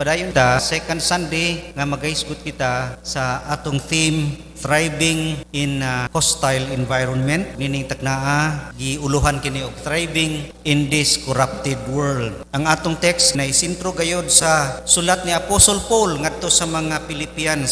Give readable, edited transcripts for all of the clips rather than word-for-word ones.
Padayon ta second Sunday nga magaisgot kita sa atong theme thriving in a hostile environment, meaning tagnaa giuluhan kini og thriving in this corrupted world. Ang atong text na isintro gayod sa sulat ni Apostle Paul ngadto sa mga Philippians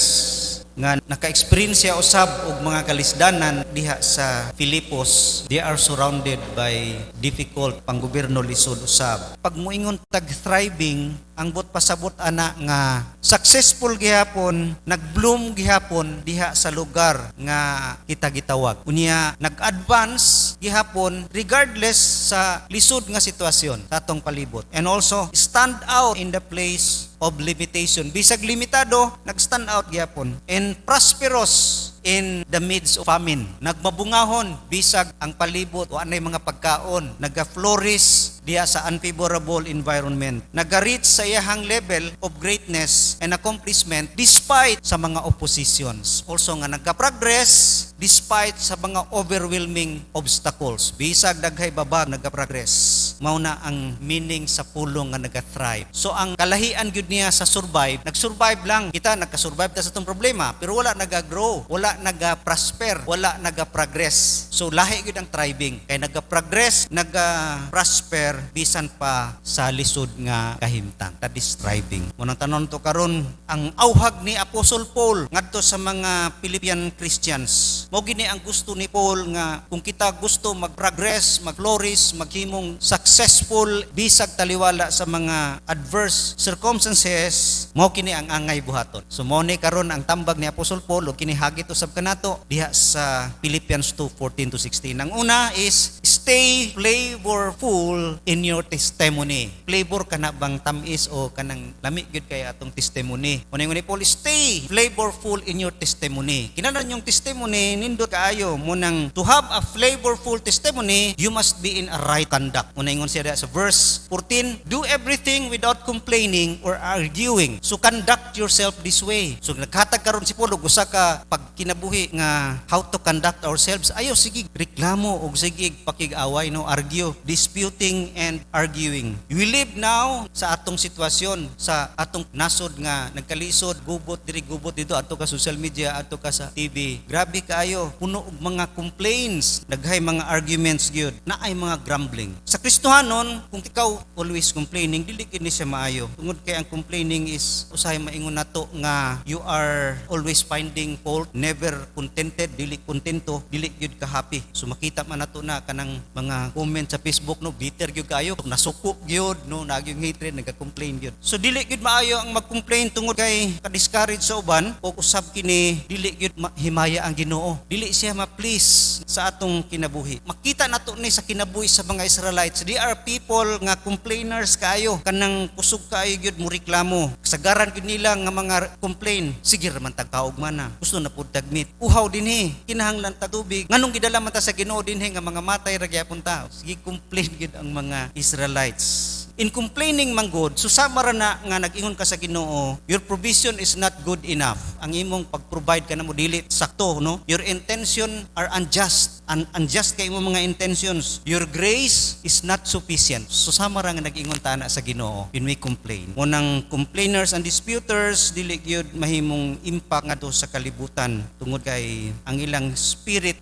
nga naka-experience siya usab og mga kalisdanan diha sa Filipos. They are surrounded by difficult panggobyerno lisod usab. Pag moingon tag thriving, ang bot pasabot ana nga successful gihapon, nag-bloom gihapon diha sa lugar nga kita gitawag. Unya nag-advance gihapon regardless sa lisod nga sitwasyon sa atong palibot. And also stand out in the place of limitation. Bisag limitado, nag-stand out gihapon. And prosperous in the midst of famine. Nagmabungahon bisag ang palibot o anay mga pagkaon. Naga-flourish diha sa unfavorable environment. Naga-reach sa iyahang level of greatness and accomplishment despite sa mga oppositions. Also nga nagka-progress despite sa mga overwhelming obstacles. Bisag daghay babag nagka-progress. Mao na ang meaning sa pulong nga naga-thrive. So ang kalahian gyud niya sa survive, nag-survive lang. Kita nagka-survive ta sa itong problema, pero wala naga-grow, wala naga-prosper, wala naga-progress. So lahi gyud ang thriving. Kay naga-progress, naga-prosper bisan pa sa lisod nga kahimtang. That is thriving. Munang tanon to karon ang awhag ni Apostle Paul ngadto sa mga Philippian Christians. Mao gini ang gusto ni Paul nga kung kita gusto mag-progress, mag-flourish, maghimong successful bisag taliwala sa mga adverse circumstances, mao kini ang angay buhaton. So mao ni karon ang tambag ni Apostle Paul ug kini hagit usab kanato diha sa Philippians 2:14-16. Ang una is stay flavorful in your testimony. Flavor kana bang tamis o kanang lami gyud kay atong testimony. Mao ni Paul, stay flavorful in your testimony. Kinahanglan yung testimony nindot kaayo mo nang to have a flavorful testimony, you must be in a right conduct. Muna ingon siya sa verse 14, do everything without complaining or arguing. So conduct yourself this way. So naghatag karon si Paul og usa ka pagkinabuhi nga how to conduct ourselves. Ayo sige reklamo og sige pakig-away, no, argue, disputing and arguing. We live now sa atong sitwasyon, sa atong nasod nga nagkalisod, gubot diri gubot dito ato ka social media, ato ka sa TV. Grabe kaayo, puno og mga complaints, daghay mga arguments gyud, naay mga grumbling. Sa Kristohanon, kung ikaw always complaining, dili gid ni siya maayo. Tungod kay ang complaining is usahay maingon nato nga you are always finding fault, never contented, dili kontento, dili gyud ka happy. So makita man nato na kanang mga comment sa Facebook, no, bitter gyud kayo, nasuko gyud, no, nagyong hatred, nagka-complain gyud. So dili gyud maayo ang mag-complain tungod kay ka-discourage sa uban o usab kini dili gyud himaya ang Ginoo. Dili siya ma-please sa atong kinabuhi. Makita nato ni sa kinabuhi sa mga Israelites, they are people nga complainers kayo, kanang kusog kayo gyud mo reklamo. Kasagaran gyud nila nga mga complain. Sige ra man tagkaog man na. Gusto na pud tagmit. Uhaw dinhi, kinahanglan ta tubig. Nganong gidala man ta sa Ginoo dinhi nga mga matay ra gyapon ta. Sige complain gyud ang mga Israelites. In complaining manggod, susama ra na nga nag-ingon ka sa Ginoo, your provision is not good enough. Ang imong pag-provide ka na mo dili sakto, no? Your intention are unjust. Unjust kay imong mga intentions. Your grace is not sufficient. Susama ra nga nag-ingon ta na sa Ginoo, when we complain. Munang complainers and disputers, dili gyud mahimong impact ngadto sa kalibutan tungod kay ang ilang spirit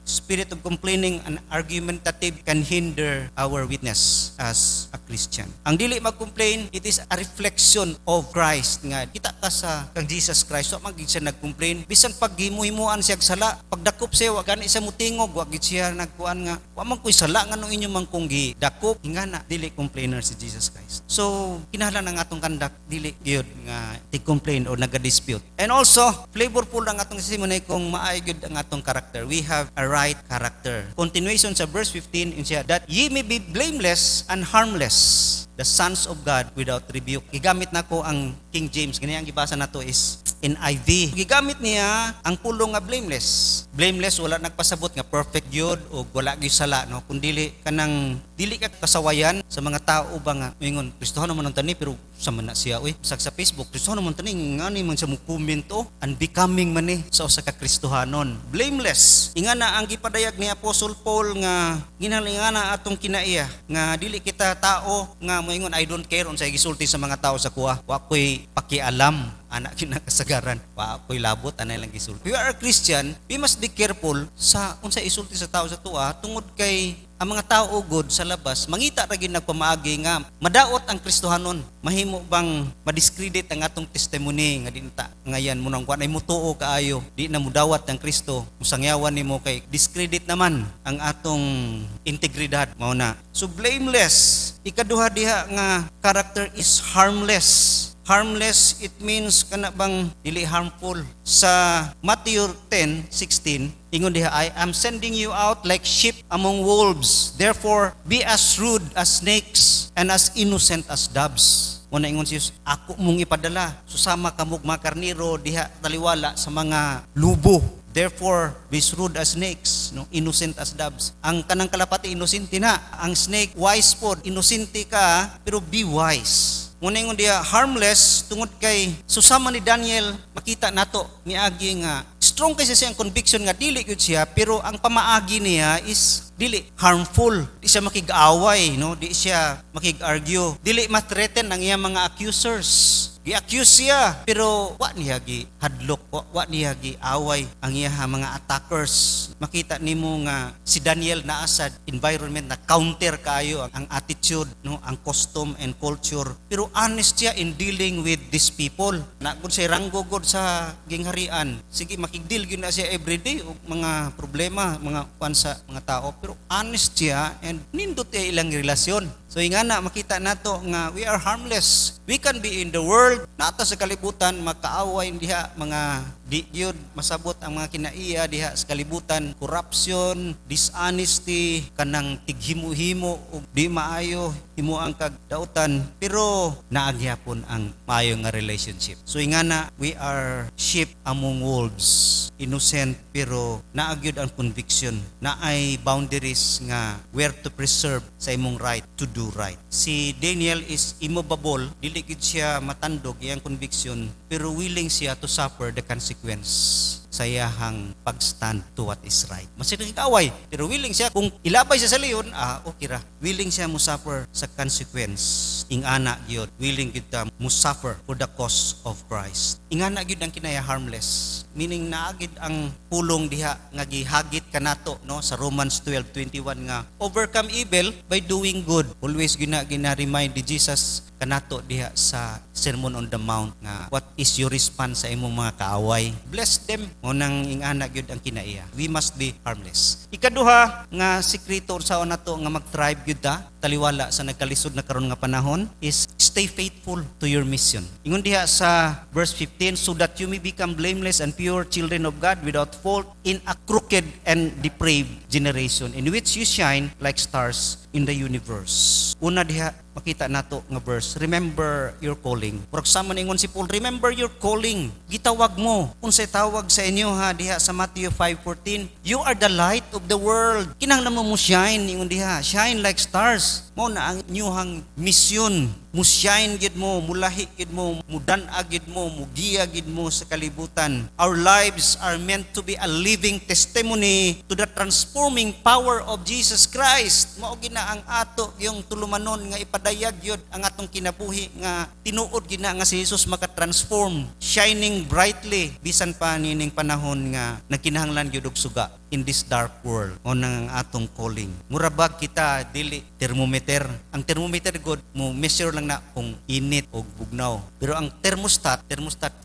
of complaining and argumentative can hinder our witness as a Christian. Ang dili mag-complain, it is a reflection of Christ nga kita ka sa kang Jesus Christ. So magid siya nag-complain bisan pag himuhimuan siya sala, pagdakop siya wa gani siya mutingog, wa gid siya nagkuan nga wa man koy sala ngano inyo man kung gidakop, ingana dili complainer si Jesus Christ. So kinahanglan ang atong conduct dili gyud nga ti-complain o naga-dispute. And also flavorful ang atong testimony kung maay gyud ang atong character. We have a right character. Continuation sa verse 15 siya, that ye may be blameless and harmless, the sons of God without rebuke. Gigamit nako ang King James. Ganyan ang gibasa nato is NIV. Gigamit niya ang pulong nga blameless. Blameless, wala nagpasabot nga perfect yun o wala gyud sala, no? Kung dili kanang dili ka kasawayan sa mga tao ba nga ingon Kristohano man ang tani pero sa man na siya sa Facebook Kristohano man tani ngani man siya mo comment unbecoming man ni sa usa ka Kristohanon. Blameless. Ingana ang gipadayag ni Apostle Paul nga ginhalingana atong kinaiya nga dili kita tao nga moingon I don't care unsay gisulti sa mga tao sa kuha. Wa koy pakialam anak kinakasagaran. Wa koy labot anay lang gisulti. We are a Christian, we must be careful sa unsay isulti sa tao sa tuwa tungod kay ang mga tao ugod sa labas mangita ra gid nagpamaagi nga madaot ang Kristohanon. Mahimo bang madiskredit ang atong testimony nga dinta ngayan mo nang kuan ay mutuo kaayo di na mudawat ang Kristo musangyawan nimo kay discredit naman ang atong integridad mao na. So blameless. Ikaduha diha nga character is harmless. Harmless, it means kana bang dili harmful. Sa Matthew 10:16, ingon diha, I am sending you out like sheep among wolves. Therefore, be as shrewd as snakes and as innocent as doves. Muna ingon siya, ako mong ipadala. Susama kamog mga karniro diha taliwala sa mga lubo. Therefore, be shrewd as snakes, no? Innocent as doves. Ang kanang kalapati, innocent na. Ang snake, wise pod. Innocent ka, pero be wise. Muna ingon diya, harmless, tungod kay susama ni Daniel, makita nato miagi nga strong kasi siya ang conviction nga dili gyud siya, pero ang pamaagi niya is dili harmful. Di siya makig-away, no? Di siya makig-argue. Dili ma-threaten ang iyang mga accusers. Gi-accuse siya, pero wa niya gi-hadlok, wa niya gi-away ang iyang mga attackers. Makita nimo nga si Daniel naa sa environment na counter kaayo ang attitude, no, ang custom and culture. Pero honest siya in dealing with these people. Na kung siya ranggo god sa gingharian, sige makigdeal gyud na siya everyday og mga problema, mga kuan sa mga tao. Pero honest siya and nindot ilang relasyon. So ingana makita nato nga we are harmless. We can be in the world, nata sa kalibutan makaaway diha mga di gyud masabot ang mga kinaiya diha sa kalibutan, corruption, dishonesty, kanang tighimo-himo ug di maayo himo ang kagdautan, pero naagyapon ang maayo nga relationship. So ingana we are sheep among wolves. Innocent pero naagyud ang conviction, naay boundaries nga where to preserve sa imong right to do right. Si Daniel is immovable, dili gid siya matandog iyang conviction, pero willing siya to suffer the consequence sa iyahang pagstand to what is right. Masidang kaaway, pero willing siya kung ilabay siya sa leon, okay ra. Willing siya mo suffer sa consequence. Ingana gyud, willing gyud ta mo suffer for the cause of Christ. Ingana gyud ang kinaya harmless. Meaning naagid ang pulong diha nga gihagit kanato, no, sa Romans 12:21 nga overcome evil by doing good. Always gina-remind ni Jesus kanato diha sa Sermon on the Mount nga what is your response sa imong mga kaaway? Bless them. Mo nang ingana gyud ang kinaiya. We must be harmless. Ikaduha nga sekreto sa nato nga mag-thrive gyud ta taliwala sa nagkalisod na karon nga panahon is stay faithful to your mission. Ingon diha sa verse 15, so that you may become blameless and pure children of God without fault in a crooked and depraved generation in which you shine like stars in the universe. Una diha makita nato nga verse, remember your calling. For example, ingon si Paul, remember your calling. Gitawag mo. Unsay tawag sa inyo ha diha sa Matthew 5:14, you are the light of the world. Kinahanglan mo shine ingon diha, shine like stars. Mo na ang inyong mission. Mo shine gid mo, mulahi gid mo, mudan-ag gid mo, mugiya gid mo sa kalibutan. Our lives are meant to be a living testimony to the transforming power of Jesus Christ. Mao gina ang ato yung tulumanon nga ipadayag yun ang atong kinabuhi nga tinuod gina nga si Jesus maka-transform, shining brightly bisan pa nining panahon nga nagkinahanglan gyud og suga in this dark world. O nang atong calling. Murabag kita dili thermometer. Ang thermometer god mo measure lang na kung init o bugnaw. Pero ang thermostat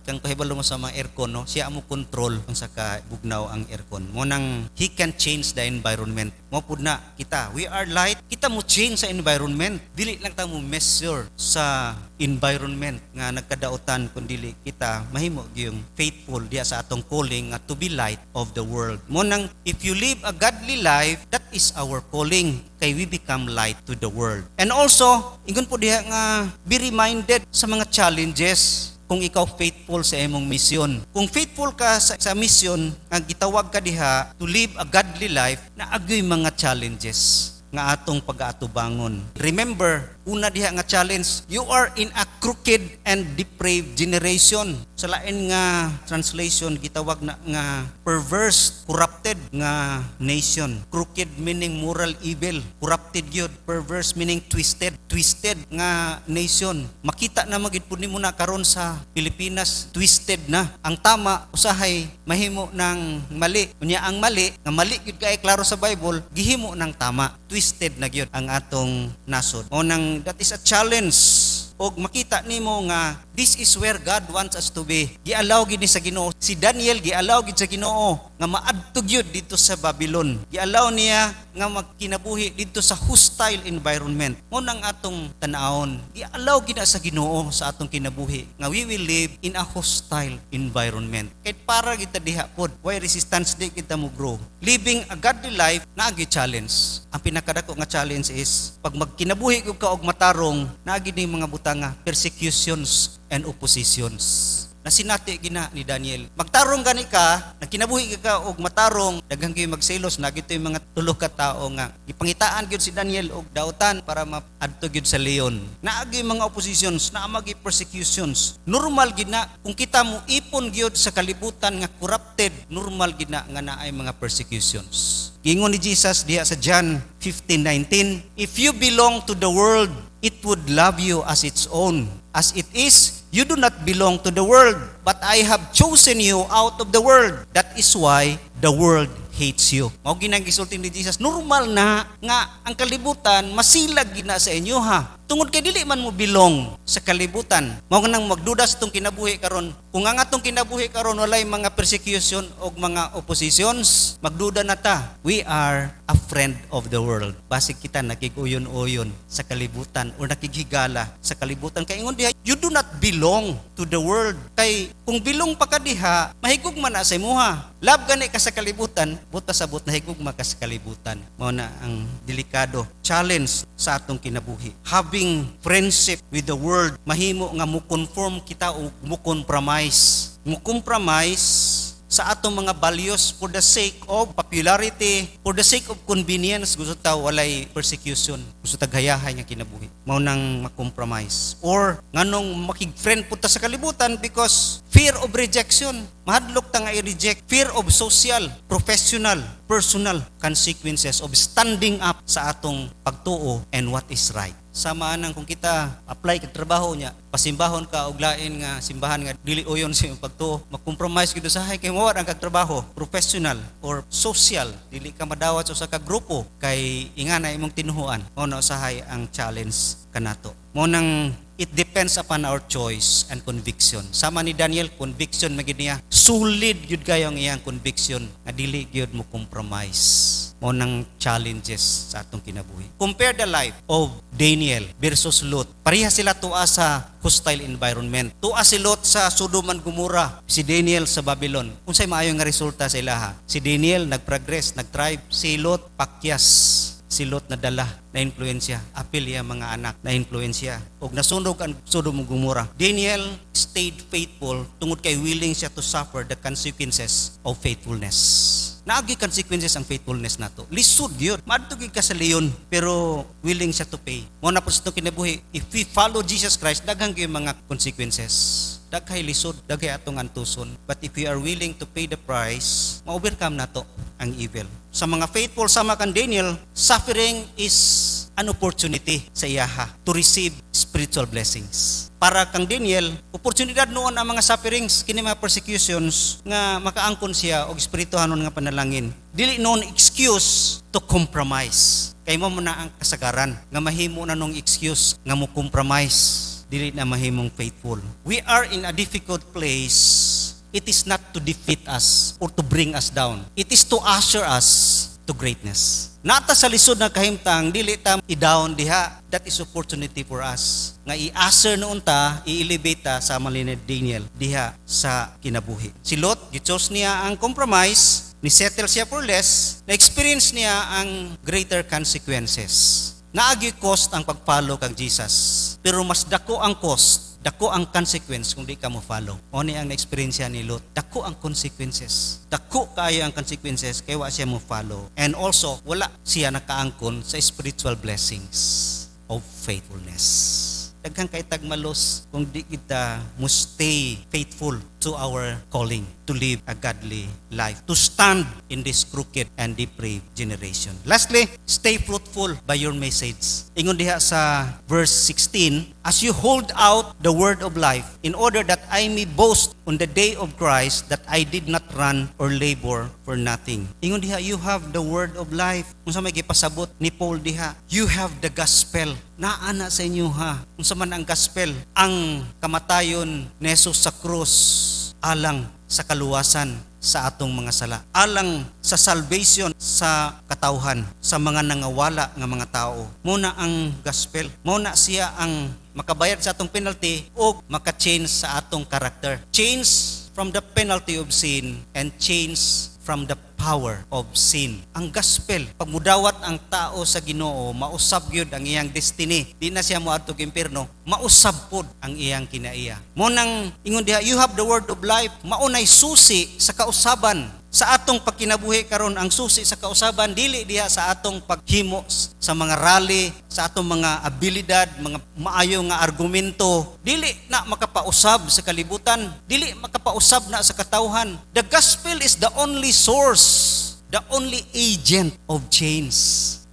kang kahibalo mo sa mga aircon, no, siya mo control kung sa ka bugnaw ang aircon. Mo nang he can change the environment. Mo pud na kita, we are light, kita mo change sa environment. Dili lang ta mo measure sa environment nga nagkadautan kun dili kita mahimo gyung faithful diya sa atong calling nga to be light of the world. Mo nang if you live a godly life, that is our calling, kay we become light to the world. And also, ingon po diha nga be reminded sa mga challenges kung ikaw faithful sa imong mission. Kung faithful ka sa mission nga gitawag ka diha to live a godly life, na agoy mga challenges. nga atong pag-aatubangon. Remember, una diha nga challenge, you are in a crooked and depraved generation. Sa lain nga translation gitawag na nga perverse, corrupted nga nation. Crooked meaning moral evil, corrupted gyud. Perverse meaning twisted nga nation. Makita na magid pud nimo na karon sa Pilipinas, twisted na. Ang tama usahay mahimo ng mali. Unya ang mali nga mali gyud kay klaro sa Bible, gihimo ng tama. Twisted na gyud ang atong nasod. O nang that is a challenge. Og makita nimo nga this is where God wants us to be. Gialaw gid ni sa Ginoo. Si Daniel gialaw gid sa Ginoo nga maadto gyud dito sa Babylon. Gialaw niya nga magkinabuhi dito sa hostile environment. Mo nang atong tan-awon. Gialaw gid na sa Ginoo sa atong kinabuhi nga we will live in a hostile environment. Kay para kita diha pod, why resistance di kita mo grow. Living a godly life naagi challenge. Ang pinakadako nga challenge is pag magkinabuhi gyud ka og matarong, naagi ni mga butanga persecutions and oppositions. Nasinati gina ni Daniel. Magtarong gani ka, nagkinabuhi ka og matarong, daghang gyud magselos, nagito yung mga tulo ka tao nga gipangitaan gyud si Daniel og dautan para maadto gyud sa leon. Naagi mga oppositions, naamagi persecutions. Normal gid na kung kita mo ipon gyud sa kalibutan nga corrupted, normal gid na nga naay mga persecutions. Gingon ni Jesus diha sa John 15:19, if you belong to the world, it would love you as its own. As it is, you do not belong to the world, but I have chosen you out of the world. That is why the world hates you. Mao ginang gisulti ni Jesus, normal na nga ang kalibutan masilag gina sa inyo ha. Tungod kay dili man mo belong sa kalibutan. Mao nang magduda sa tong kinabuhi karon. Kung ang atong kinabuhi karon walay mga persecution og mga oppositions, magduda na ta. We are a friend of the world. Basig kita nakiguyon-uyon sa kalibutan o nakighigala sa kalibutan. Kay ingon diha, you do not belong to the world. Kay kung bilong pa ka diha, mahigugma na sa imuha. Love gani ka sa kalibutan, buta sabot nahigugma ka sa kalibutan. Mao na ang delikado challenge sa atong kinabuhi. Having friendship with the world, mahimo nga mo conform kita o mo compromise sa atong mga values for the sake of popularity, for the sake of convenience. Gusto ta walay persecution, gusto ta gayahay nga kinabuhi, mao nang makompromise or nganong makig-friend puta sa kalibutan because fear of rejection. Mahadlok ta nga i-reject. Fear of social, professional, personal consequences of standing up sa atong pagtuo and what is right. Sama nang kung kita apply kag trabaho niya, pasimbahon ka og lain nga simbahan nga dili uyon sa imong pagtuo, mag-compromise gid usahay kay mao ang kag trabaho, professional or social, dili ka madawat sa usa ka grupo kay ingana imong tinuhuan. Mao na usahay ang challenge kanato. Mao nang it depends upon our choice and conviction. Sama ni Daniel, conviction magid niya. Solid gyud kayo ang iyang conviction nga dili gyud mo compromise. Mao nang challenges sa atong kinabuhi. Compare the life of Daniel versus Lot. Pareha sila tuwa sa hostile environment. Tuwa si Lot sa Sodom and Gomorrah, si Daniel sa Babylon. Unsay maayo nga resulta sa ilaha? Si Daniel nagprogress, nagthrive, si Lot pakyas. Si Lot nadala na influensya, apil iya mga anak na influensya og nasunog ang Sodom ug Gomorrah. Daniel stayed faithful tungod kay willing siya to suffer the consequences of faithfulness. Naagi consequences ang faithfulness nato. Lisod gyud. Madto gyud ka sa leon pero willing siya to pay. Mo na pud sa kinabuhi, if we follow Jesus Christ, daghang gyud mga consequences. Daghay lisod, daghay atong antuson. But if we are willing to pay the price, ma-overcome nato ang evil. Sa mga faithful sama kan Daniel, suffering is an opportunity sa iyaha to receive spiritual blessings. Para kang Daniel, oportunidad noon ang mga sufferings, kini mga persecutions nga makaangkon siya og espirituhanon nga panalangin. Dili noon excuse to compromise. Kay mo na ang kasagaran nga mahimo na nung excuse nga mo compromise. Dili na mahimong faithful. We are in a difficult place. It is not to defeat us or to bring us down. It is to usher us to greatness. Nata sa lisod na kahimtang, dili ta i-down diha. That is opportunity for us. Nga i-usher noon ta, i-elevate ta sa malinid Daniel diha sa kinabuhi. Si Lot, gi-chose niya ang compromise, ni-settle siya for less, na-experience niya ang greater consequences. Naagi cost ang pag-follow kang Jesus. Pero mas dako ang cost Dako ang consequence kung di ka mo follow. O ni ang na-experience ni Lot. Dako ang consequences. Dako kaayo ang consequences kaya wa siya mo follow. And also, wala siya nakaangkon sa spiritual blessings of faithfulness. Daghang kay tagmalos kung di kita mo stay faithful to our calling to live a godly life, to stand in this crooked and depraved generation. Lastly, stay fruitful by your message. Ingon diha sa verse 16, as you hold out the word of life, in order that I may boast on the day of Christ that I did not run or labor for nothing. Ingon diha, you have the word of life. Kung sa may gipasabot ni Paul diha, you have the gospel. Naana sa inyo ha. Kung sa man ang gospel, ang kamatayon ni Jesus sa krus, alang sa kaluwasan sa atong mga sala, alang sa salvation sa katawhan, sa mga nangawala nga mga tao. Muna ang gospel, muna siya ang makabayad sa atong penalty o maka-change sa atong character. Change from the penalty of sin and change from the power of sin. Ang gospel, pag mudawat ang tao sa Ginoo, mausab gyud ang iyang destiny. Di na siya moadto sa impierno, mausab pod ang iyang kinaiya. Mo nang ingon diha, you have the word of life, maunay susi sa kausaban. Sa atong pagkinabuhi karon, ang susi sa kausaban dili diha sa atong paghimo sa mga rally, sa atong mga abilidad, mga maayo nga argumento. Dili na makapausab sa kalibutan, dili makapausab na sa katawhan. The gospel is the only source, the only agent of change.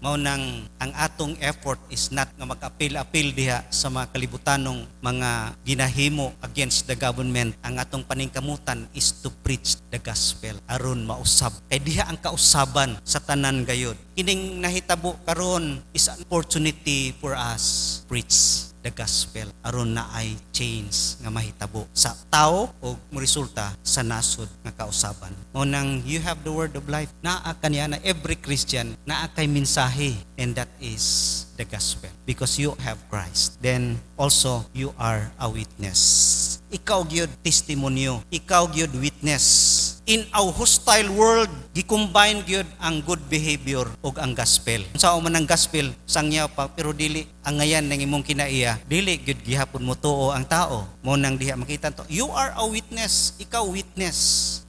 Mao nang ang atong effort is not nga mag-apil-apil diha sa mga kalibutanong mga ginahimo against the government. Ang atong paningkamutan is to preach the gospel aron mausab. Kay diha ang kausaban sa tanan gayud. Kining nahitabo karon is an opportunity for us preach the gospel aron na ay change nga mahitabo sa tao o resulta sa nasod nga kausaban. Mao nang you have the word of life, naa kaniya na every Christian naa kay mensahe, and that is the gospel because you have Christ. Then also you are a witness. Ikaw gyud testimonyo, ikaw gyud witness. In our hostile world, gi-combine gyud ang good behavior ug ang gospel. Sa man ang gospel sangyaw pa pero dili ang ngayan nang imong kinaiya, dili gyud gihapon mo tuo ang tao. Mo nang diha makita to, you are a witness, ikaw witness.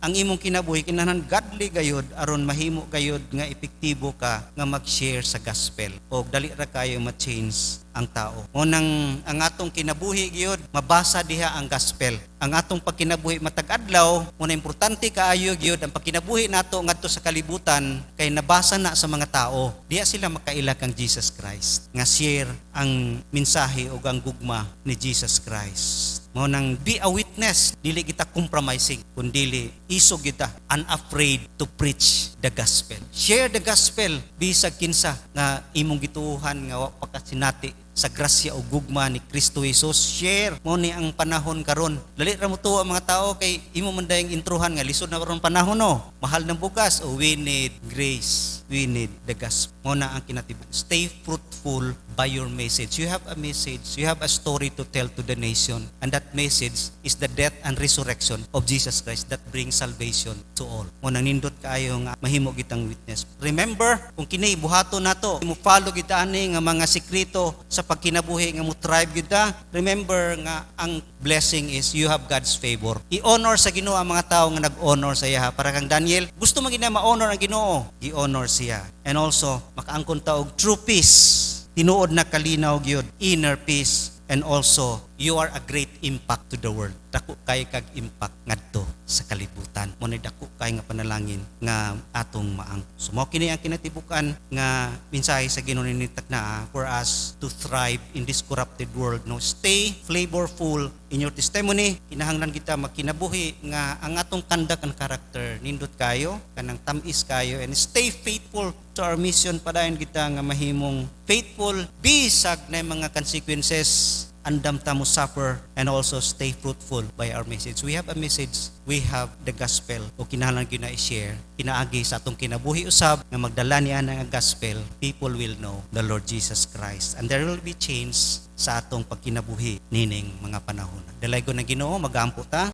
Ang imong kinabuhi kinahanglan godly gayud aron mahimo gayud nga epektibo ka nga mag-share sa gospel og dali ra kayo ma-change ang tao. Mo nang ang atong kinabuhi gyud mabasa diha ang gospel. Ang atong pagkinabuhi matag adlaw, mo na importante kaayo gyud ang pagkinabuhi nato ngadto sa kalibutan kay nabasa na sa mga tao. Diha sila makaila kang Jesus Christ nga share ang mensahe o ang gugma ni Jesus Christ. Mao nang be a witness, dili kita compromising, kundi isog kita unafraid to preach the gospel. Share the gospel bisag kinsa nga imong gituohan nga wa pa kasinati sa grasya o gugma ni Kristo Jesus. Share mo ni ang panahon karon. Dali ra mo tuwa ang mga tao kay imo man dayang intruhan nga lisod na karon panahon no. Mahal ng bugas, we need grace. We need the gospel. Mo na ang kinatibuk. Stay fruitful by your message. You have a message. You have a story to tell to the nation. And that message is the death and resurrection of Jesus Christ that brings salvation to all. Mo nang nindot kaayo nga mahimo kitang witness. Remember, kung kini buhaton nato, mo follow kita ani nga mga sekreto sa pagkinabuhi nga mo thrive kita. Remember nga ang blessing is you have God's favor. I-honor sa Ginoo ang mga tao nga nag-honor sa iya. Para kang Daniel, gusto man gid na ma-honor ang Ginoo, i-honor siya. And also makaangkon ta og true peace. Tinuod na kalinaw gyud, inner peace, and also you are a great impact to the world. Dako kay kag impact ngadto sa kalibutan. Mo nay dako kay nga panalangin nga atong maang. So mao kini ang kinatibukan nga mensahe sa Ginoo ni takna for us to thrive in this corrupted world. No, stay flavorful in your testimony. Kinahanglan kita makinabuhi nga ang atong conduct and character nindot kayo, kanang tamis kayo, and stay faithful to our mission. Padayon kita nga mahimong faithful bisag na mga consequences andam ta mo suffer, and also stay fruitful by our message. We have a message, we have the gospel o kinahanglan gyud na i-share pinaagi sa atong kinabuhi usab nga magdala niya ang gospel. People will know the Lord Jesus Christ and there will be change sa atong pagkinabuhi nining mga panahon. Dalay ko na Ginoo, magampo ta.